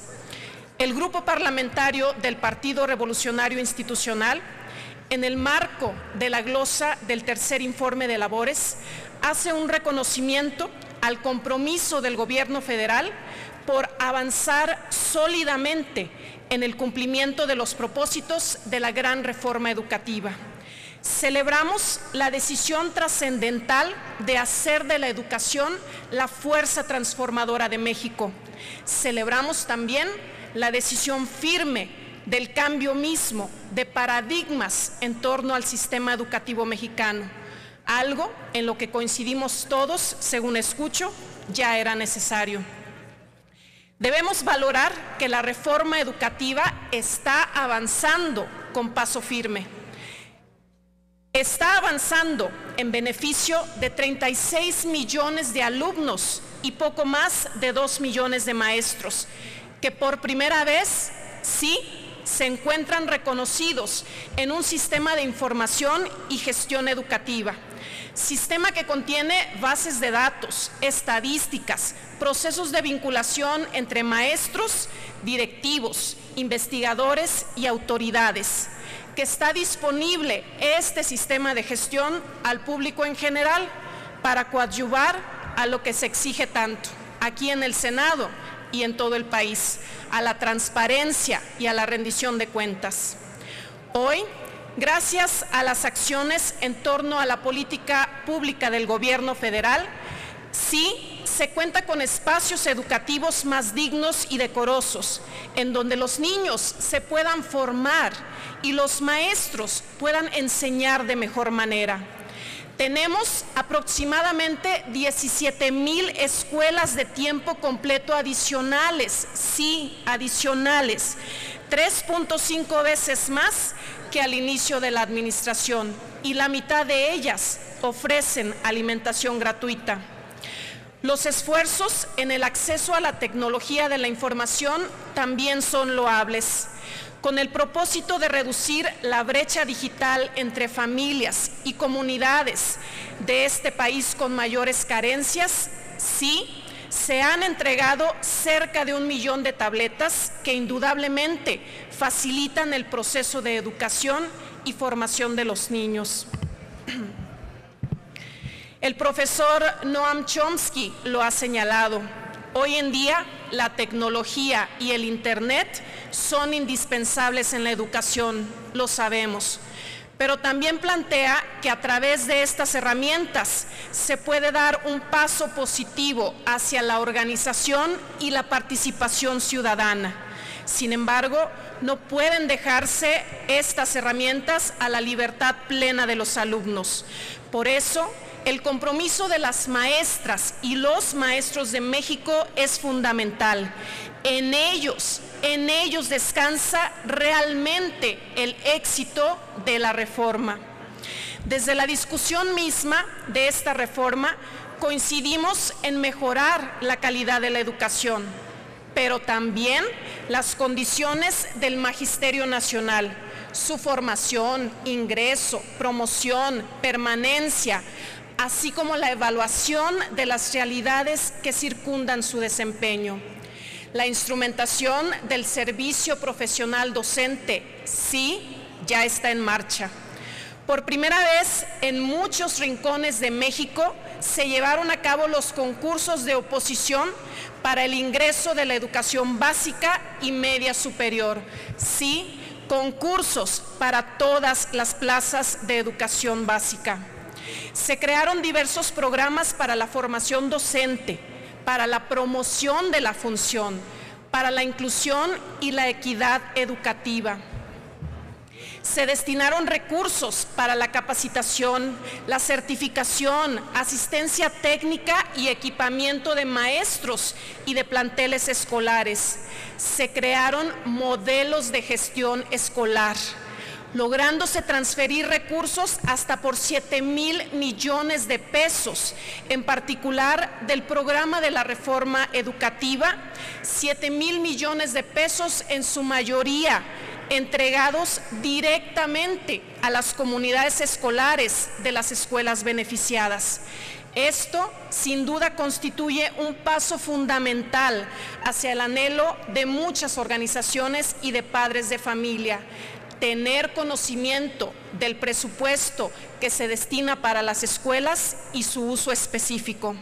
Speaker 5: El Grupo Parlamentario del Partido Revolucionario Institucional, en el marco de la glosa del tercer informe de labores, hace un reconocimiento al compromiso del Gobierno federal por avanzar sólidamente en el cumplimiento de los propósitos de la gran reforma educativa. Celebramos la decisión trascendental de hacer de la educación la fuerza transformadora de México. Celebramos también la decisión firme del cambio mismo de paradigmas en torno al sistema educativo mexicano, algo en lo que coincidimos todos, según escucho, ya era necesario. Debemos valorar que la reforma educativa está avanzando con paso firme. Está avanzando en beneficio de 36 millones de alumnos y poco más de 2 millones de maestros, que por primera vez, sí, se encuentran reconocidos en un sistema de información y gestión educativa. Sistema que contiene bases de datos, estadísticas, procesos de vinculación entre maestros, directivos, investigadores y autoridades, que está disponible este sistema de gestión al público en general para coadyuvar a lo que se exige tanto aquí en el Senado y en todo el país, a la transparencia y a la rendición de cuentas. Hoy, gracias a las acciones en torno a la política pública del Gobierno federal, sí se cuenta con espacios educativos más dignos y decorosos, en donde los niños se puedan formar y los maestros puedan enseñar de mejor manera. Tenemos aproximadamente 17,000 escuelas de tiempo completo adicionales, sí, adicionales, 3.5 veces más que al inicio de la administración, y la mitad de ellas ofrecen alimentación gratuita. Los esfuerzos en el acceso a la tecnología de la información también son loables, con el propósito de reducir la brecha digital entre familias y comunidades de este país con mayores carencias. Sí, se han entregado cerca de 1 millón de tabletas que indudablemente facilitan el proceso de educación y formación de los niños. El profesor Noam Chomsky lo ha señalado. Hoy en día, la tecnología y el Internet son indispensables en la educación, lo sabemos, pero también plantea que a través de estas herramientas se puede dar un paso positivo hacia la organización y la participación ciudadana. Sin embargo, no pueden dejarse estas herramientas a la libertad plena de los alumnos. Por eso, el compromiso de las maestras y los maestros de México es fundamental. En ellos descansa realmente el éxito de la reforma. Desde la discusión misma de esta reforma, coincidimos en mejorar la calidad de la educación. pero también las condiciones del Magisterio Nacional, su formación, ingreso, promoción, permanencia, así como la evaluación de las realidades que circundan su desempeño. La instrumentación del servicio profesional docente, sí, ya está en marcha. Por primera vez en muchos rincones de México se llevaron a cabo los concursos de oposición para el ingreso de la educación básica y media superior. Sí, concursos para todas las plazas de educación básica. Se crearon diversos programas para la formación docente, para la promoción de la función, para la inclusión y la equidad educativa. Se destinaron recursos para la capacitación, la certificación, asistencia técnica y equipamiento de maestros y de planteles escolares. Se crearon modelos de gestión escolar, lográndose transferir recursos hasta por 7,000 millones de pesos, en particular del programa de la reforma educativa, 7,000 millones de pesos en su mayoría entregados directamente a las comunidades escolares de las escuelas beneficiadas. Esto, sin duda, constituye un paso fundamental hacia el anhelo de muchas organizaciones y de padres de familia: tener conocimiento del presupuesto que se destina para las escuelas y su uso específico.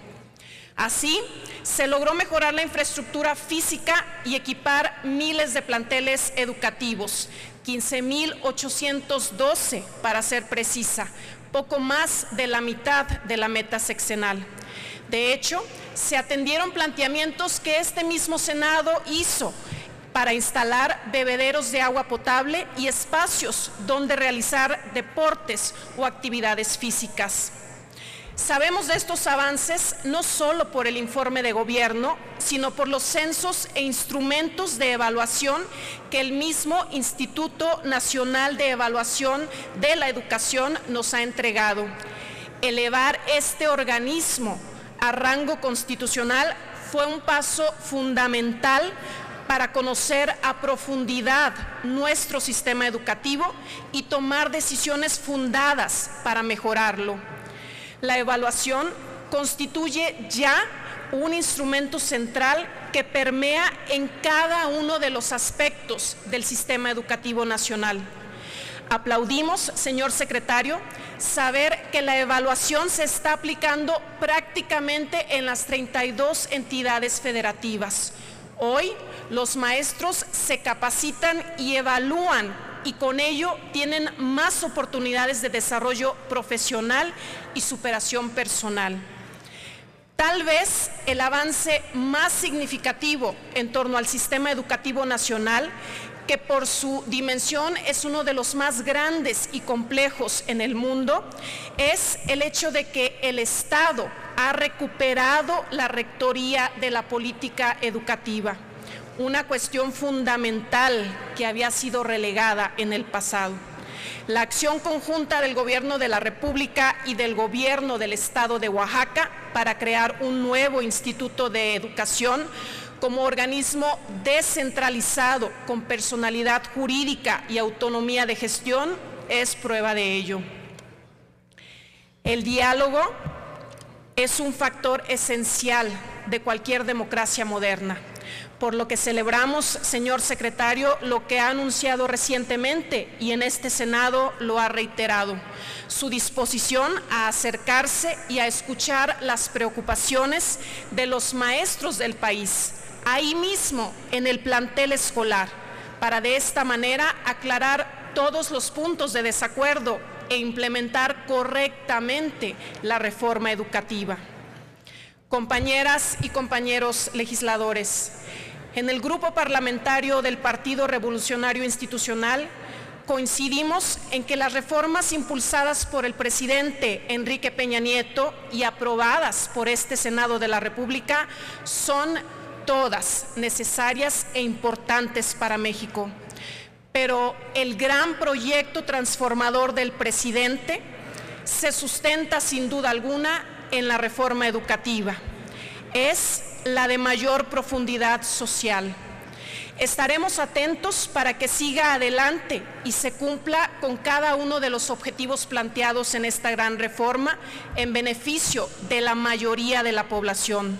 Speaker 5: Así, se logró mejorar la infraestructura física y equipar miles de planteles educativos, 15,812 para ser precisa, poco más de la mitad de la meta sexenal. De hecho, se atendieron planteamientos que este mismo Senado hizo para instalar bebederos de agua potable y espacios donde realizar deportes o actividades físicas. Sabemos de estos avances no solo por el informe de gobierno, sino por los censos e instrumentos de evaluación que el mismo Instituto Nacional de Evaluación de la Educación nos ha entregado. Elevar este organismo a rango constitucional fue un paso fundamental para conocer a profundidad nuestro sistema educativo y tomar decisiones fundadas para mejorarlo. La evaluación constituye ya un instrumento central que permea en cada uno de los aspectos del sistema educativo nacional. Aplaudimos, señor secretario, saber que la evaluación se está aplicando prácticamente en las 32 entidades federativas. Hoy, los maestros se capacitan y evalúan, y con ello tienen más oportunidades de desarrollo profesional y superación personal. Tal vez el avance más significativo en torno al sistema educativo nacional, que por su dimensión es uno de los más grandes y complejos en el mundo, es el hecho de que el Estado ha recuperado la rectoría de la política educativa, una cuestión fundamental que había sido relegada en el pasado. La acción conjunta del Gobierno de la República y del Gobierno del Estado de Oaxaca para crear un nuevo Instituto de Educación como organismo descentralizado con personalidad jurídica y autonomía de gestión es prueba de ello. El diálogo es un factor esencial de cualquier democracia moderna, por lo que celebramos, señor secretario, lo que ha anunciado recientemente y en este Senado lo ha reiterado: su disposición a acercarse y a escuchar las preocupaciones de los maestros del país, ahí mismo en el plantel escolar, para de esta manera aclarar todos los puntos de desacuerdo e implementar correctamente la reforma educativa. Compañeras y compañeros legisladores, en el Grupo Parlamentario del Partido Revolucionario Institucional coincidimos en que las reformas impulsadas por el presidente Enrique Peña Nieto y aprobadas por este Senado de la República son todas necesarias e importantes para México. Pero el gran proyecto transformador del presidente se sustenta sin duda alguna en la reforma educativa. Es la de mayor profundidad social. Estaremos atentos para que siga adelante y se cumpla con cada uno de los objetivos planteados en esta gran reforma en beneficio de la mayoría de la población.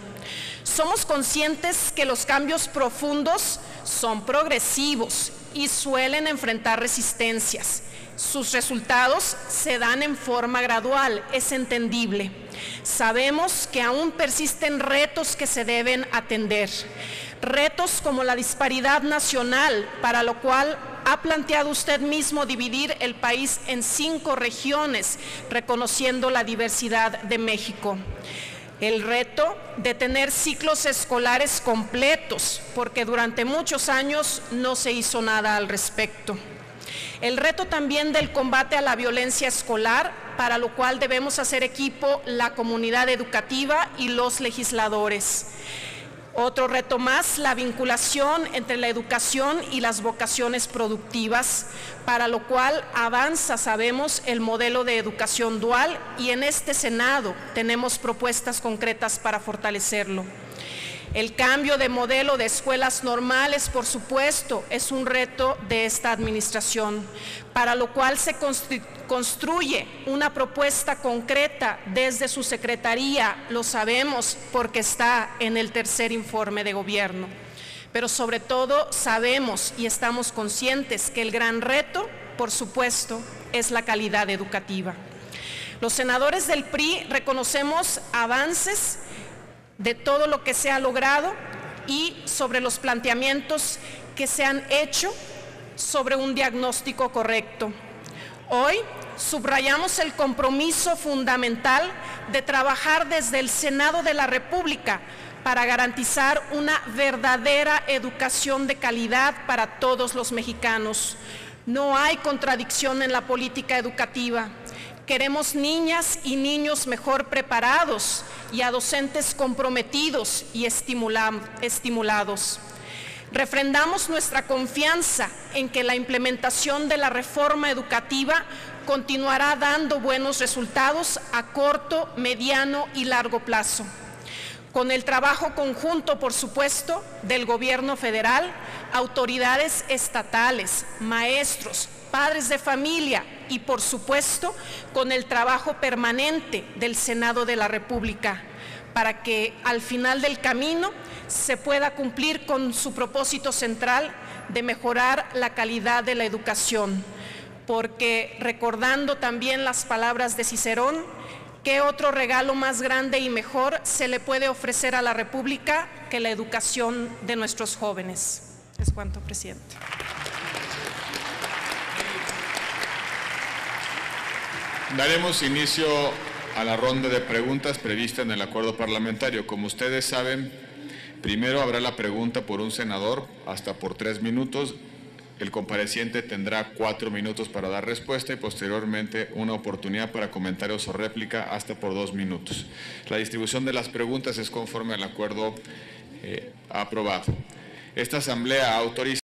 Speaker 5: Somos conscientes que los cambios profundos son progresivos y suelen enfrentar resistencias. Sus resultados se dan en forma gradual, es entendible. Sabemos que aún persisten retos que se deben atender. Retos como la disparidad nacional, para lo cual ha planteado usted mismo dividir el país en 5 regiones, reconociendo la diversidad de México. El reto de tener ciclos escolares completos, porque durante muchos años no se hizo nada al respecto. El reto también del combate a la violencia escolar, para lo cual debemos hacer equipo la comunidad educativa y los legisladores. Otro reto más, la vinculación entre la educación y las vocaciones productivas, para lo cual avanza, sabemos, el modelo de educación dual y en este Senado tenemos propuestas concretas para fortalecerlo. El cambio de modelo de escuelas normales, por supuesto, es un reto de esta administración, para lo cual se construye una propuesta concreta desde su secretaría, lo sabemos porque está en el tercer informe de gobierno. Pero sobre todo sabemos y estamos conscientes que el gran reto, por supuesto, es la calidad educativa. Los senadores del PRI reconocemos avances de todo lo que se ha logrado y sobre los planteamientos que se han hecho sobre un diagnóstico correcto. Hoy subrayamos el compromiso fundamental de trabajar desde el Senado de la República para garantizar una verdadera educación de calidad para todos los mexicanos. No hay contradicción en la política educativa. Queremos niñas y niños mejor preparados y a docentes comprometidos y estimulados. Refrendamos nuestra confianza en que la implementación de la reforma educativa continuará dando buenos resultados a corto, mediano y largo plazo. Con el trabajo conjunto, por supuesto, del Gobierno federal, autoridades estatales, maestros, padres de familia y, por supuesto, con el trabajo permanente del Senado de la República, para que al final del camino se pueda cumplir con su propósito central de mejorar la calidad de la educación. Porque, recordando también las palabras de Cicerón, ¿qué otro regalo más grande y mejor se le puede ofrecer a la República que la educación de nuestros jóvenes? Es cuanto, presidente.
Speaker 2: Daremos inicio a la ronda de preguntas prevista en el acuerdo parlamentario. Como ustedes saben, primero habrá la pregunta por un senador hasta por 3 minutos. El compareciente tendrá 4 minutos para dar respuesta y posteriormente una oportunidad para comentarios o réplica hasta por 2 minutos. La distribución de las preguntas es conforme al acuerdo aprobado. Esta Asamblea ha autorizado